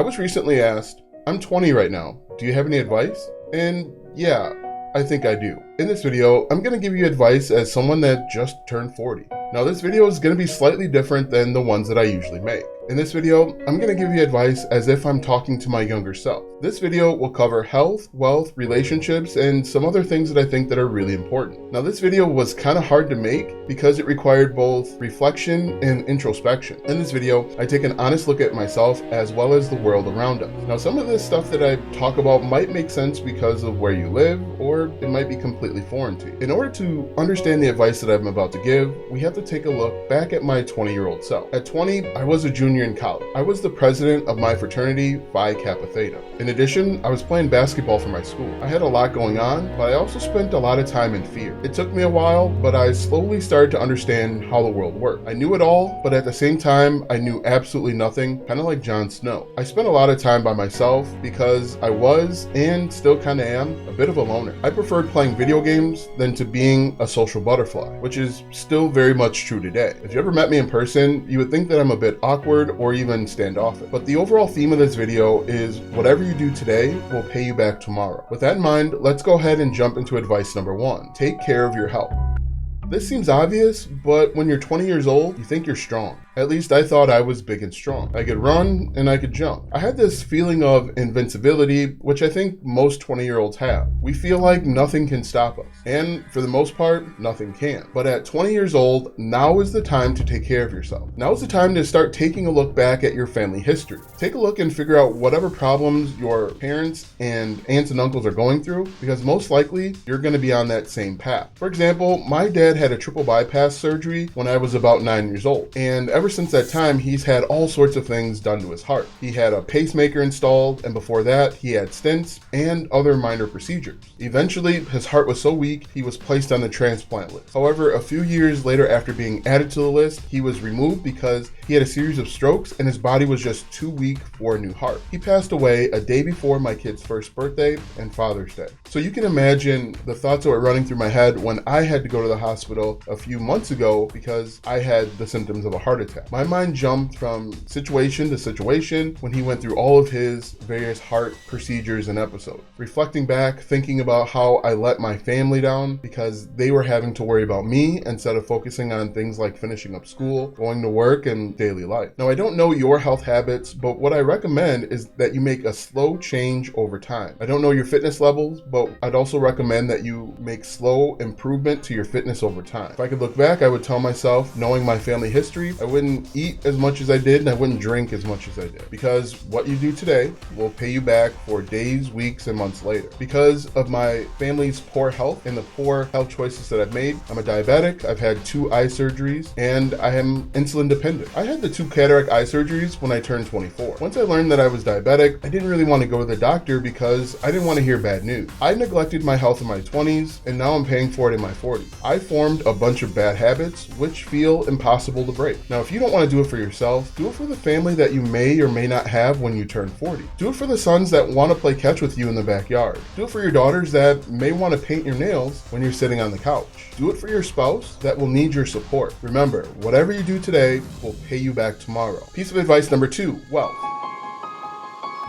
I was recently asked, I'm 20 right now, do you have any advice? And yeah, I think I do. In this video, I'm going to give you advice as someone that just turned 40. Now this video is going to be slightly different than the ones that I usually make. In this video, I'm going to give you advice as if I'm talking to my younger self. This video will cover health, wealth, relationships, and some other things that I think that are really important. Now this video was kind of hard to make because it required both reflection and introspection. In this video, I take an honest look at myself as well as the world around us. Now some of this stuff that I talk about might make sense because of where you live, or it might be completely foreign to you. In order to understand the advice that I'm about to give, we have to take a look back at my 20-year-old self. At 20, I was a junior in college. I was the president of my fraternity, Phi Kappa Theta. In addition, I was playing basketball for my school. I had a lot going on, but I also spent a lot of time in fear. It took me a while, but I slowly started to understand how the world worked. I knew it all, but at the same time, I knew absolutely nothing, kind of like Jon Snow. I spent a lot of time by myself because I was, and still kind of am, a bit of a loner. I preferred playing video games than to being a social butterfly, which is still very much true today. If you ever met me in person, you would think that I'm a bit awkward or even standoffish. But the overall theme of this video is whatever you do today will pay you back tomorrow. With that in mind, let's go ahead and jump into advice number 1. Take care of your health. This seems obvious, but when you're 20 years old, you think you're strong. At least I thought I was big and strong. I could run and I could jump. I had this feeling of invincibility, which I think most 20-year-olds have. We feel like nothing can stop us. And for the most part, nothing can. But at 20 years old, now is the time to take care of yourself. Now is the time to start taking a look back at your family history. Take a look and figure out whatever problems your parents and aunts and uncles are going through, because most likely you're going to be on that same path. For example, my dad had a triple bypass surgery when I was about 9 years old. And ever since that time, he's had all sorts of things done to his heart. He had a pacemaker installed, and before that, he had stents and other minor procedures. Eventually, his heart was so weak, he was placed on the transplant list. However, a few years later after being added to the list, he was removed because he had a series of strokes and his body was just too weak for a new heart. He passed away a day before my kid's first birthday and Father's Day. So you can imagine the thoughts that were running through my head when I had to go to the hospital a few months ago because I had the symptoms of a heart attack. My mind jumped from situation to situation when he went through all of his various heart procedures and episodes. Reflecting back, thinking about how I let my family down because they were having to worry about me instead of focusing on things like finishing up school, going to work, and daily life. Now, I don't know your health habits, but what I recommend is that you make a slow change over time. I don't know your fitness levels, but I'd also recommend that you make slow improvement to your fitness over time. If I could look back, I would tell myself, knowing my family history, I wouldn't eat as much as I did and I wouldn't drink as much as I did, because what you do today will pay you back for days, weeks, and months later. Because of my family's poor health and the poor health choices that I've made, I'm a diabetic, I've had 2 eye surgeries, and I am insulin dependent. I had the 2 cataract eye surgeries when I turned 24. Once I learned that I was diabetic, I didn't really want to go to the doctor because I didn't want to hear bad news. I neglected my health in my 20s, and now I'm paying for it in my 40s. I formed a bunch of bad habits which feel impossible to break. Now, if you don't want to do it for yourself, do it for the family that you may or may not have when you turn 40. Do it for the sons that want to play catch with you in the backyard. Do it for your daughters that may want to paint your nails when you're sitting on the couch. Do it for your spouse that will need your support. Remember, whatever you do today will pay you back tomorrow. Piece of advice number 2, wealth.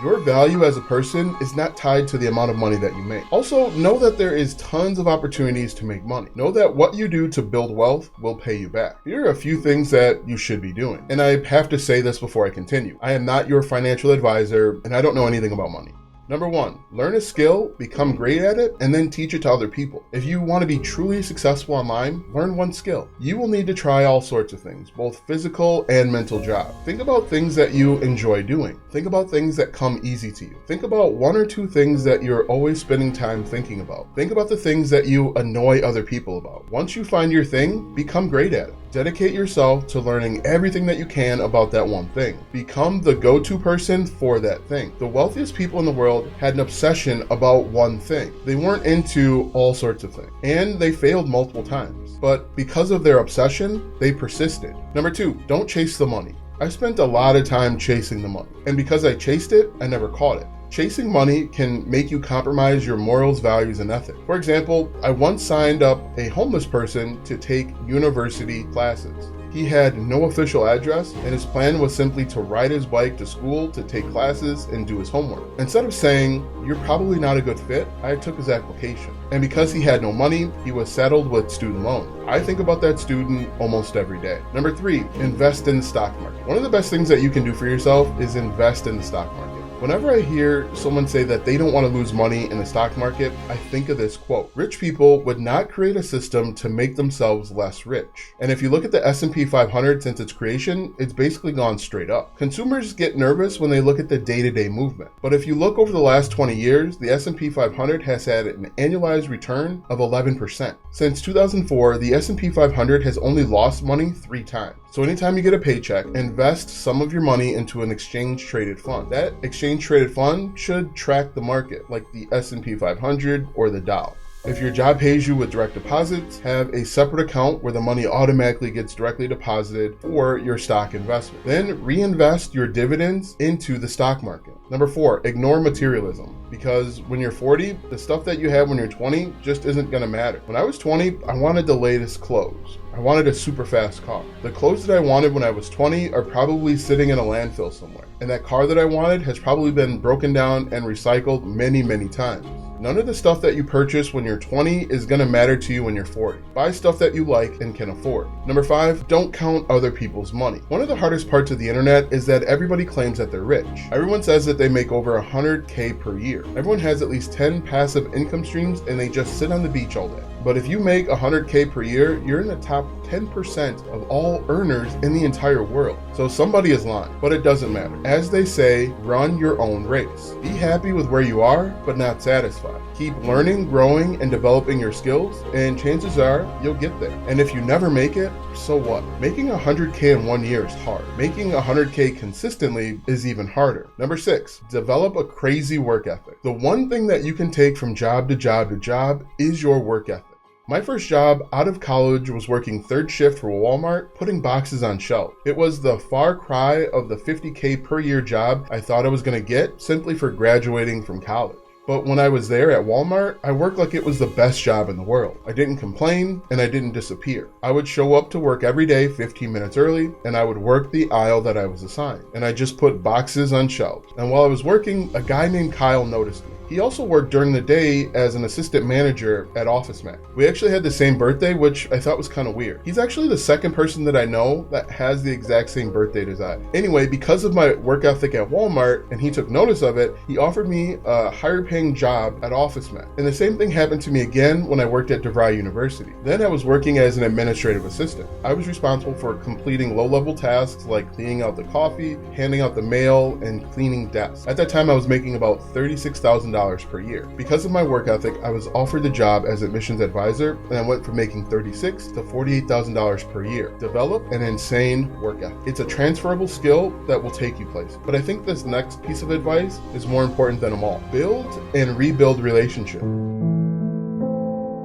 Your value as a person is not tied to the amount of money that you make. Also, know that there is tons of opportunities to make money. Know that what you do to build wealth will pay you back. Here are a few things that you should be doing. And I have to say this before I continue. I am not your financial advisor, and I don't know anything about money. Number 1, learn a skill, become great at it, and then teach it to other people. If you want to be truly successful online, learn one skill. You will need to try all sorts of things, both physical and mental jobs. Think about things that you enjoy doing. Think about things that come easy to you. Think about 1 or 2 things that you're always spending time thinking about. Think about the things that you annoy other people about. Once you find your thing, become great at it. Dedicate yourself to learning everything that you can about that one thing. Become the go-to person for that thing. The wealthiest people in the world had an obsession about one thing. They weren't into all sorts of things, and they failed multiple times. But because of their obsession, they persisted. Number 2, don't chase the money. I spent a lot of time chasing the money, and because I chased it, I never caught it. Chasing money can make you compromise your morals, values, and ethics. For example, I once signed up a homeless person to take university classes. He had no official address, and his plan was simply to ride his bike to school to take classes and do his homework. Instead of saying, "You're probably not a good fit," I took his application. And because he had no money, he was saddled with student loan. I think about that student almost every day. Number 3, invest in the stock market. One of the best things that you can do for yourself is invest in the stock market. Whenever I hear someone say that they don't want to lose money in the stock market, I think of this quote: "Rich people would not create a system to make themselves less rich." And if you look at the S&P 500 since its creation, it's basically gone straight up. Consumers get nervous when they look at the day-to-day movement. But if you look over the last 20 years, the S&P 500 has had an annualized return of 11%. Since 2004, the S&P 500 has only lost money 3 times. So anytime you get a paycheck, invest some of your money into an exchange-traded fund. That exchange-traded fund should track the market, like the S&P 500 or the Dow. If your job pays you with direct deposits, have a separate account where the money automatically gets directly deposited for your stock investment. Then reinvest your dividends into the stock market. Number 4, ignore materialism. Because when you're 40, the stuff that you have when you're 20 just isn't gonna matter. When I was 20, I wanted the latest clothes. I wanted a super fast car. The clothes that I wanted when I was 20 are probably sitting in a landfill somewhere. And that car that I wanted has probably been broken down and recycled many, many times. None of the stuff that you purchase when you're 20 is gonna matter to you when you're 40. Buy stuff that you like and can afford. Number 5, don't count other people's money. One of the hardest parts of the internet is that everybody claims that they're rich. Everyone says that they make over 100K per year. Everyone has at least 10 passive income streams and they just sit on the beach all day. But if you make 100K per year, you're in the top 10% of all earners in the entire world. So somebody is lying, but it doesn't matter. As they say, run your own race. Be happy with where you are, but not satisfied. Keep learning, growing, and developing your skills, and chances are you'll get there. And if you never make it, so what? Making 100K in 1 year is hard. Making 100K consistently is even harder. Number 6, develop a crazy work ethic. The one thing that you can take from job to job to job is your work ethic. My first job out of college was working third shift for Walmart, putting boxes on shelves. It was the far cry of the 50K per year job I thought I was going to get simply for graduating from college. But when I was there at Walmart, I worked like it was the best job in the world. I didn't complain and I didn't disappear. I would show up to work every day 15 minutes early and I would work the aisle that I was assigned. And I just put boxes on shelves. And while I was working, a guy named Kyle noticed me. He also worked during the day as an assistant manager at OfficeMax. We actually had the same birthday, which I thought was kind of weird. He's actually the second person that I know that has the exact same birth date as I. Anyway, because of my work ethic at Walmart and he took notice of it, he offered me a higher paying job at OfficeMax. And the same thing happened to me again when I worked at DeVry University. Then I was working as an administrative assistant. I was responsible for completing low-level tasks like cleaning out the coffee, handing out the mail, and cleaning desks. At that time, I was making about $36,000 per year. Because of my work ethic, I was offered the job as admissions advisor, and I went from making $36,000 to $48,000 per year. Develop an insane work ethic. It's a transferable skill that will take you places. But I think this next piece of advice is more important than them all. Build and rebuild relationships.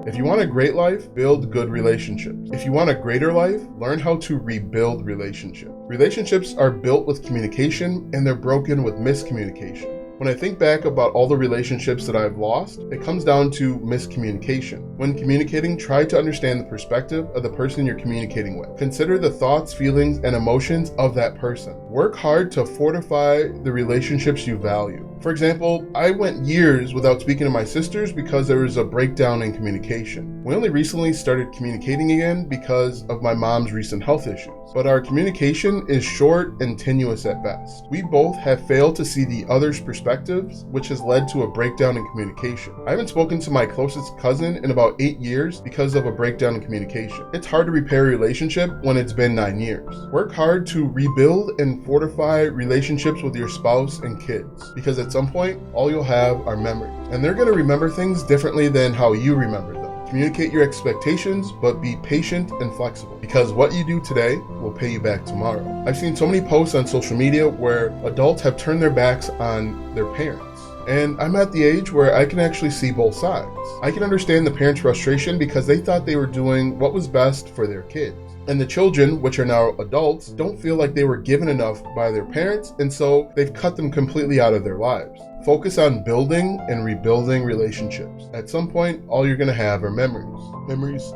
If you want a great life, build good relationships. If you want a greater life, learn how to rebuild relationships. Relationships are built with communication and they're broken with miscommunication. When I think back about all the relationships that I've lost, it comes down to miscommunication. When communicating, try to understand the perspective of the person you're communicating with. Consider the thoughts, feelings, and emotions of that person. Work hard to fortify the relationships you value. For example, I went years without speaking to my sisters because there was a breakdown in communication. We only recently started communicating again because of my mom's recent health issues. But our communication is short and tenuous at best. We both have failed to see the other's perspectives, which has led to a breakdown in communication. I haven't spoken to my closest cousin in about 8 years because of a breakdown in communication. It's hard to repair a relationship when it's been 9 years. Work hard to rebuild and fortify relationships with your spouse and kids, because at some point, all you'll have are memories. And they're going to remember things differently than how you remember them. Communicate your expectations, but be patient and flexible, because what you do today will pay you back tomorrow. I've seen so many posts on social media where adults have turned their backs on their parents. And I'm at the age where I can actually see both sides. I can understand the parents' frustration because they thought they were doing what was best for their kids. And the children, which are now adults, don't feel like they were given enough by their parents, and so they've cut them completely out of their lives. Focus on building and rebuilding relationships. At some point, all you're gonna have are memories. Memories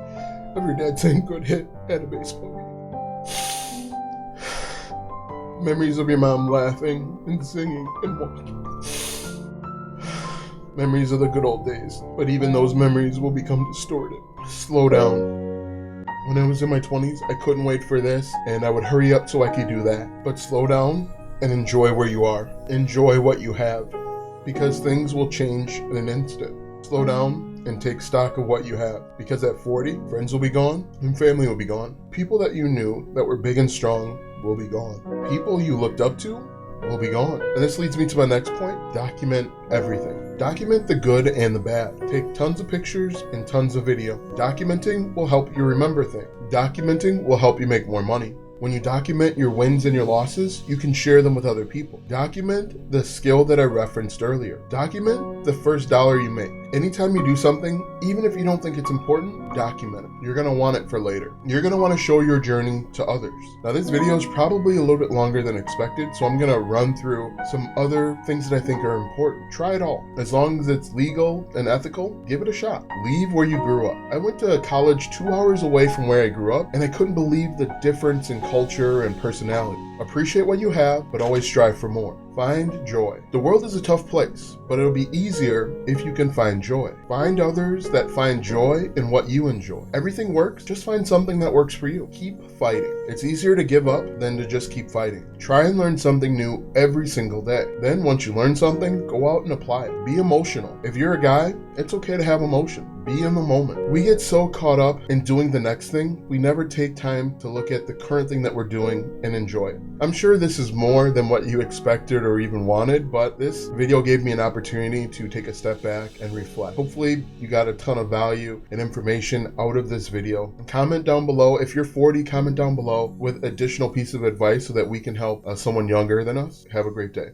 of your dad saying good hit at a baseball game. Memories of your mom laughing and singing and walking. Memories of the good old days. But even those memories will become distorted. Slow down. When I was in my 20s, I couldn't wait for this, and I would hurry up so I could do that. But slow down and enjoy where you are. Enjoy what you have, because things will change in an instant. Slow down and take stock of what you have, because at 40, friends will be gone and family will be gone. People that you knew that were big and strong will be gone. People you looked up to will be gone. And this leads me to my next point. Document everything. Document the good and the bad. Take tons of pictures and tons of video. Documenting will help you remember things. Documenting will help you make more money. When you document your wins and your losses, you can share them with other people. Document the skill that I referenced earlier. Document the first dollar you make. Anytime you do something, even if you don't think it's important, document it. You're gonna want it for later. You're gonna wanna show your journey to others. Now this video is probably a little bit longer than expected, so I'm gonna run through some other things that I think are important. Try it all. As long as it's legal and ethical, give it a shot. Leave where you grew up. I went to college 2 hours away from where I grew up, and I couldn't believe the difference in culture and personality. Appreciate what you have, but always strive for more. Find joy. The world is a tough place, but it'll be easier if you can find joy. Find others that find joy in what you enjoy. Everything works, just find something that works for you. Keep fighting. It's easier to give up than to just keep fighting. Try and learn something new every single day. Then once you learn something, go out and apply it. Be emotional. If you're a guy, it's okay to have emotion. Be in the moment. We get so caught up in doing the next thing, we never take time to look at the current thing that we're doing and enjoy it. I'm sure this is more than what you expected or even wanted, but this video gave me an opportunity to take a step back and reflect. Hopefully you got a ton of value and information out of this video. Comment down below. If you're 40, comment down below with additional piece of advice so that we can help someone younger than us. Have a great day.